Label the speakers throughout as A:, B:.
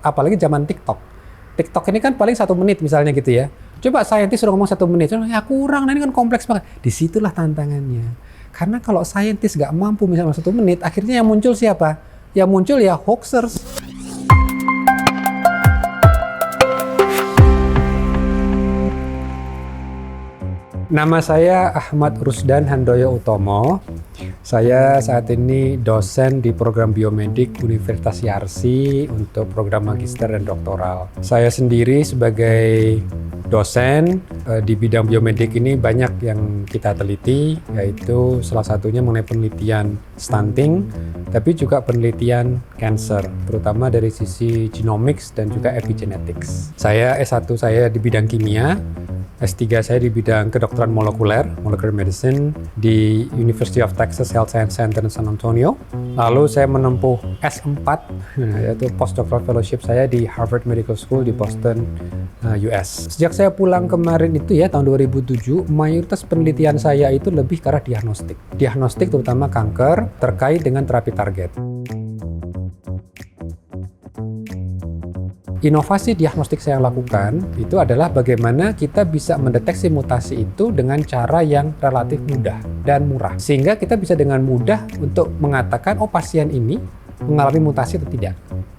A: apalagi zaman TikTok. TikTok ini kan paling 1 menit misalnya gitu ya. Coba saintis suruh ngomong 1 menit, ya kurang, nah ini kan kompleks banget. Disitulah tantangannya. Karena kalau saintis nggak mampu misalnya 1 menit, akhirnya yang muncul siapa? Yang muncul ya hoaxers. Nama saya Ahmad Rusdan Handoyo Utomo. Saya saat ini dosen di program biomedik Universitas Yarsi untuk program magister dan doktoral. Saya sendiri sebagai dosen di bidang biomedik ini banyak yang kita teliti, yaitu salah satunya mengenai penelitian stunting, tapi juga penelitian cancer, terutama dari sisi genomics dan juga epigenetics. Saya S1 saya di bidang kimia, S3 saya di bidang kedokteran molecular medicine di University of Texas Health Science Center in San Antonio. Lalu saya menempuh S4, yaitu postdoctoral fellowship saya di Harvard Medical School di Boston, US. Sejak saya pulang kemarin itu ya, tahun 2007, mayoritas penelitian saya itu lebih ke arah diagnostik. Diagnostik terutama kanker terkait dengan terapi target. Inovasi diagnostik saya lakukan itu adalah bagaimana kita bisa mendeteksi mutasi itu dengan cara yang relatif mudah dan murah. Sehingga kita bisa dengan mudah untuk mengatakan, oh pasien ini mengalami mutasi atau tidak.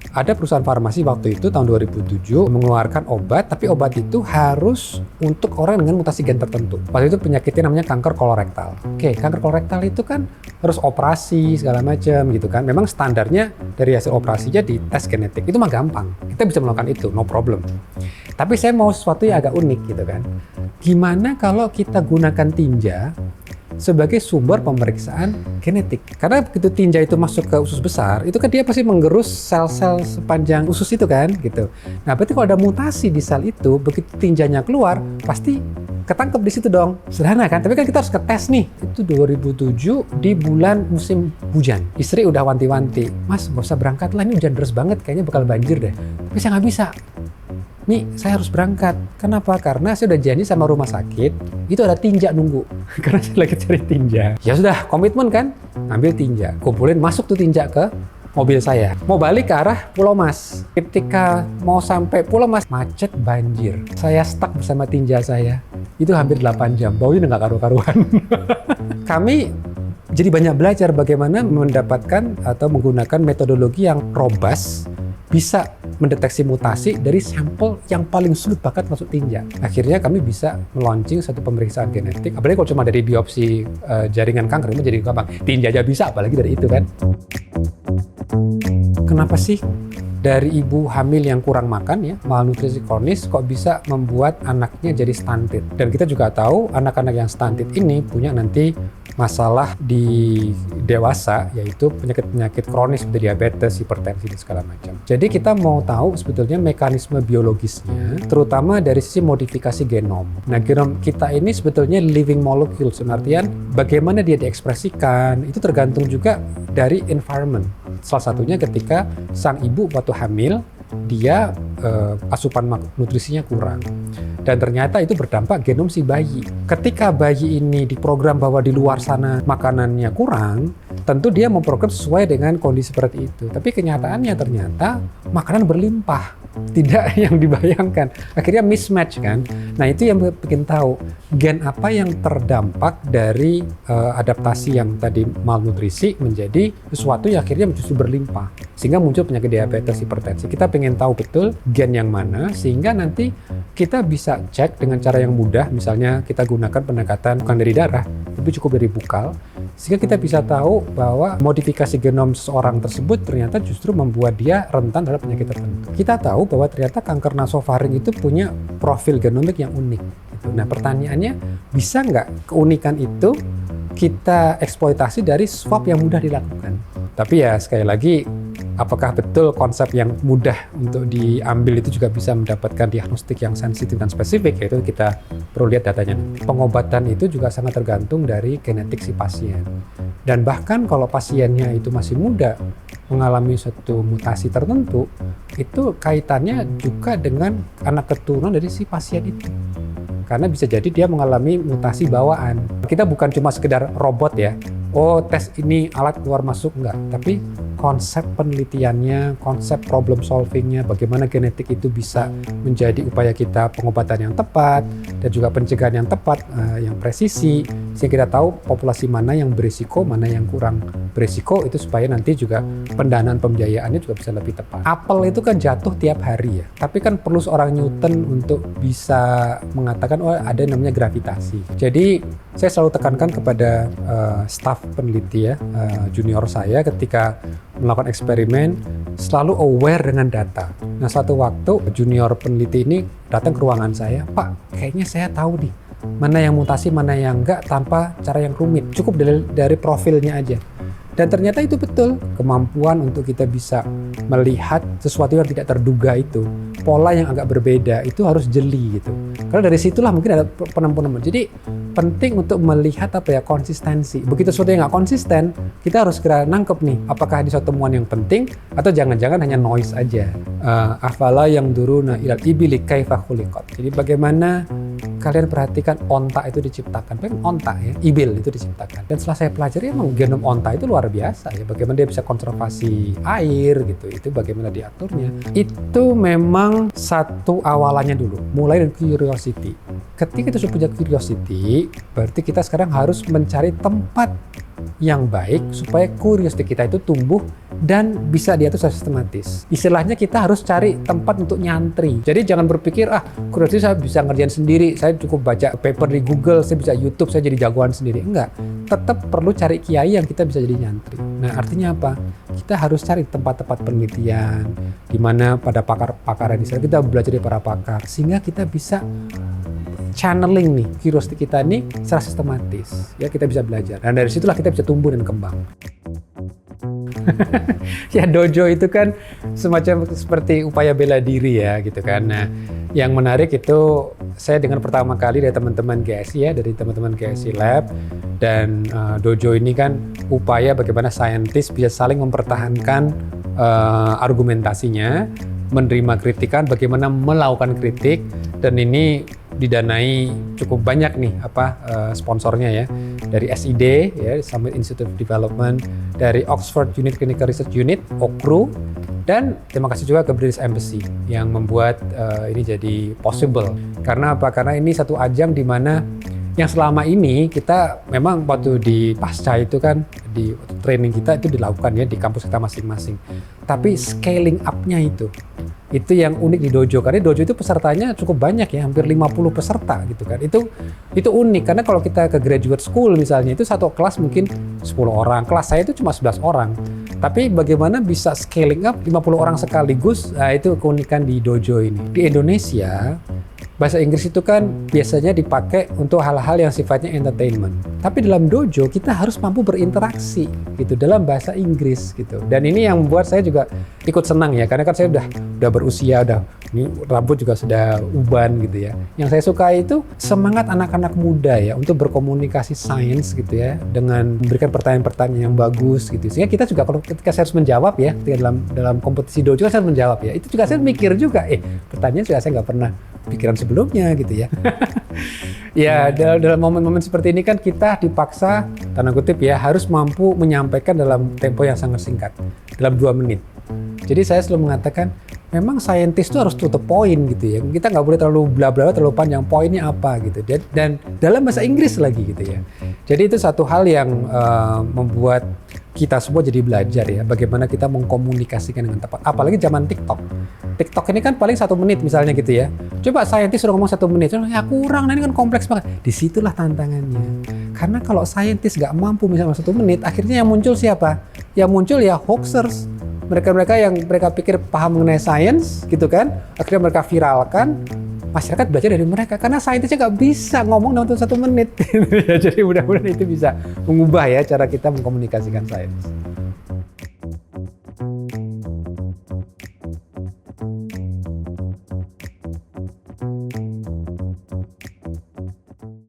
A: Ada perusahaan farmasi waktu itu tahun 2007 mengeluarkan obat, tapi obat itu harus untuk orang dengan mutasi gen tertentu. Waktu itu penyakitnya namanya kanker kolorektal. Oke, kanker kolorektal itu kan harus operasi segala macam gitu kan. Memang standarnya dari hasil operasinya di tes genetik. Itu mah gampang. Kita bisa melakukan itu, no problem. Tapi saya mau sesuatu yang agak unik gitu kan. Gimana kalau kita gunakan tinja sebagai sumber pemeriksaan genetik? Karena begitu tinja itu masuk ke usus besar, itu kan dia pasti menggerus sel-sel sepanjang usus itu kan, gitu. Nah, berarti kalau ada mutasi di sel itu, begitu tinjanya keluar, pasti ketangkep di situ dong. Sederhana kan? Tapi kan kita harus ngetes nih. Itu 2007 di bulan musim hujan. Istri udah wanti-wanti, Mas, gak usah berangkat lah, ini hujan deras banget, kayaknya bakal banjir deh. Tapi saya nggak bisa. Nih, saya harus berangkat. Kenapa? Karena saya udah janji sama rumah sakit, itu ada tinja nunggu. Karena saya lagi cari tinja. Ya sudah, komitmen kan? Ambil tinja. Kumpulin, masuk tuh tinja ke mobil saya. Mau balik ke arah Pulau Mas. Ketika mau sampai Pulau Mas, macet banjir. Saya stuck bersama tinja saya. Itu hampir 8 jam. Baunya udah nggak karu-karuan. Kami jadi banyak belajar bagaimana mendapatkan atau menggunakan metodologi yang robust, bisa mendeteksi mutasi dari sampel yang paling sulit bahkan masuk tinja. Akhirnya kami bisa meluncing satu pemeriksaan genetik. Apalagi kalau cuma dari biopsi jaringan kanker itu jadi gampang. Tinja aja bisa, apalagi dari itu kan. Kenapa sih dari ibu hamil yang kurang makan ya, malnutrisi kronis kok bisa membuat anaknya jadi stunted? Dan kita juga tahu anak-anak yang stunted ini punya nanti masalah di dewasa, yaitu penyakit-penyakit kronis seperti diabetes, hipertensi, dan segala macam. Jadi kita mau tahu sebetulnya mekanisme biologisnya, terutama dari sisi modifikasi genom. Nah, genom kita ini sebetulnya living molecule, artian bagaimana dia diekspresikan, itu tergantung juga dari environment. Salah satunya ketika sang ibu waktu hamil, dia asupan nutrisinya kurang. Dan ternyata itu berdampak genom si bayi. Ketika bayi ini diprogram bahwa di luar sana makanannya kurang, tentu dia memprogram sesuai dengan kondisi seperti itu. Tapi kenyataannya ternyata makanan berlimpah. Tidak yang dibayangkan. Akhirnya mismatch kan. Nah, itu yang bikin tahu gen apa yang terdampak dari adaptasi yang tadi malnutrisi menjadi sesuatu yang akhirnya justru berlimpah. Sehingga muncul penyakit diabetes, hipertensi. Kita pengen tahu betul gen yang mana, sehingga nanti kita bisa cek dengan cara yang mudah. Misalnya kita gunakan pendekatan bukan dari darah, tapi cukup dari bukal. Sehingga kita bisa tahu bahwa modifikasi genom seseorang tersebut ternyata justru membuat dia rentan terhadap penyakit tertentu. Kita tahu bahwa ternyata kanker nasofaring itu punya profil genomik yang unik. Nah, pertanyaannya, bisa nggak keunikan itu kita eksploitasi dari swab yang mudah dilakukan? Tapi ya sekali lagi, apakah betul konsep yang mudah untuk diambil itu juga bisa mendapatkan diagnostik yang sensitif dan spesifik? Yaitu kita perlu lihat datanya. Pengobatan itu juga sangat tergantung dari genetik si pasien. Dan bahkan kalau pasiennya itu masih muda, mengalami suatu mutasi tertentu, itu kaitannya juga dengan anak keturunan dari si pasien itu. Karena bisa jadi dia mengalami mutasi bawaan. Kita bukan cuma sekedar robot ya, oh tes ini alat keluar masuk, enggak. Tapi konsep penelitiannya, konsep problem solvingnya, bagaimana genetik itu bisa menjadi upaya kita pengobatan yang tepat dan juga pencegahan yang tepat, yang presisi, sehingga kita tahu populasi mana yang berisiko, mana yang kurang berisiko, itu supaya nanti juga pendanaan pembiayaannya juga bisa lebih tepat. Apel itu kan jatuh tiap hari ya, tapi kan perlu seorang Newton untuk bisa mengatakan oh ada yang namanya gravitasi. Jadi saya selalu tekankan kepada staf peneliti ya, junior saya ketika melakukan eksperimen selalu aware dengan data. Nah suatu waktu junior peneliti ini datang ke ruangan saya, Pak kayaknya saya tahu nih mana yang mutasi mana yang enggak tanpa cara yang rumit, cukup dari profilnya aja. Dan ternyata itu betul, kemampuan untuk kita bisa melihat sesuatu yang tidak terduga itu, pola yang agak berbeda itu harus jeli gitu. Karena dari situlah mungkin ada penemu-penemu. Jadi penting untuk melihat konsistensi. Begitu sesuatu yang nggak konsisten, kita harus segera nangkep nih, apakah ini suatu temuan yang penting atau jangan-jangan hanya noise aja. Afala yang duruna ilal ibili kaifa khuliqat. Jadi bagaimana kalian perhatikan onta itu diciptakan, onta ya, ibil itu diciptakan. Dan setelah saya pelajari emang genom onta itu luar biasa ya, bagaimana dia bisa konservasi air gitu, itu bagaimana diaturnya. Itu memang satu awalannya dulu, mulai dari curiosity. Ketika kita sudah punya curiosity, berarti kita sekarang harus mencari tempat yang baik supaya curiosity kita itu tumbuh dan bisa diatur secara sistematis. Istilahnya kita harus cari tempat untuk nyantri. Jadi jangan berpikir curiosity saya bisa ngerjain sendiri, saya cukup baca paper di Google, saya bisa YouTube, saya jadi jagoan sendiri. Enggak, tetap perlu cari kiai yang kita bisa jadi nyantri. Nah artinya apa? Kita harus cari tempat-tempat penelitian di mana pada pakar-pakar di sana kita belajar dari para pakar sehingga kita bisa channeling nih curiosity kita nih secara sistematis ya, kita bisa belajar dan dari situlah kita bisa tumbuh dan kembang. Ya dojo itu kan semacam seperti upaya bela diri ya gitu kan. Nah yang menarik itu saya dengar pertama kali dari teman-teman GSI ya, dari teman-teman GSI Lab, dan dojo ini kan upaya bagaimana saintis bisa saling mempertahankan argumentasinya, menerima kritikan, bagaimana melakukan kritik, dan ini didanai cukup banyak nih sponsornya ya, dari SID ya, Summit Institute of Development, dari Oxford Unit Clinical Research Unit (OCRU), dan terima kasih juga ke British Embassy yang membuat ini jadi possible. Karena apa? Karena ini satu ajang di mana yang selama ini kita memang waktu di pasca itu kan di training kita itu dilakukan ya di kampus kita masing-masing. Tapi scaling up-nya itu yang unik di dojo, karena dojo itu pesertanya cukup banyak ya, hampir 50 peserta gitu kan. Itu unik karena kalau kita ke graduate school misalnya itu satu kelas mungkin 10 orang, kelas saya itu cuma 11 orang. Tapi bagaimana bisa scaling up 50 orang sekaligus, nah itu keunikan di dojo ini. Di Indonesia bahasa Inggris itu kan biasanya dipakai untuk hal-hal yang sifatnya entertainment. Tapi dalam dojo kita harus mampu berinteraksi gitu dalam bahasa Inggris gitu. Dan ini yang membuat saya juga ikut senang ya, karena kan saya udah berusia, ini rambut juga sudah uban gitu ya. Yang saya suka itu semangat anak-anak muda ya untuk berkomunikasi sains gitu ya, dengan memberikan pertanyaan-pertanyaan yang bagus gitu. Sehingga kita juga kalau ketika saya harus menjawab ya, ketika dalam kompetisi dojo saya harus menjawab ya. Itu juga saya mikir juga, pertanyaan juga saya nggak pernah pikiran sebelumnya gitu ya. Ya dalam momen-momen seperti ini kan kita dipaksa tanda kutip ya harus mampu menyampaikan dalam tempo yang sangat singkat, dalam 2 menit. Jadi saya selalu mengatakan memang saintis itu harus to the point gitu ya. Kita nggak boleh terlalu bla-bla, terlalu panjang, poinnya apa gitu. Dan dalam bahasa Inggris lagi gitu ya. Jadi itu satu hal yang membuat kita semua jadi belajar ya, bagaimana kita mengkomunikasikan dengan tepat. Apalagi zaman TikTok. TikTok ini kan paling 1 menit misalnya gitu ya. Coba saintis suruh ngomong 1 menit, ya kurang, nah ini kan kompleks banget. Disitulah tantangannya. Karena kalau saintis nggak mampu misalnya 1 menit, akhirnya yang muncul siapa? Yang muncul ya hoaxers. Mereka-mereka yang mereka pikir paham mengenai sains gitu kan, akhirnya mereka viralkan, masyarakat belajar dari mereka karena saintisnya nggak bisa ngomong dalam 1 menit. Jadi mudah-mudahan itu bisa mengubah ya cara kita mengkomunikasikan sains.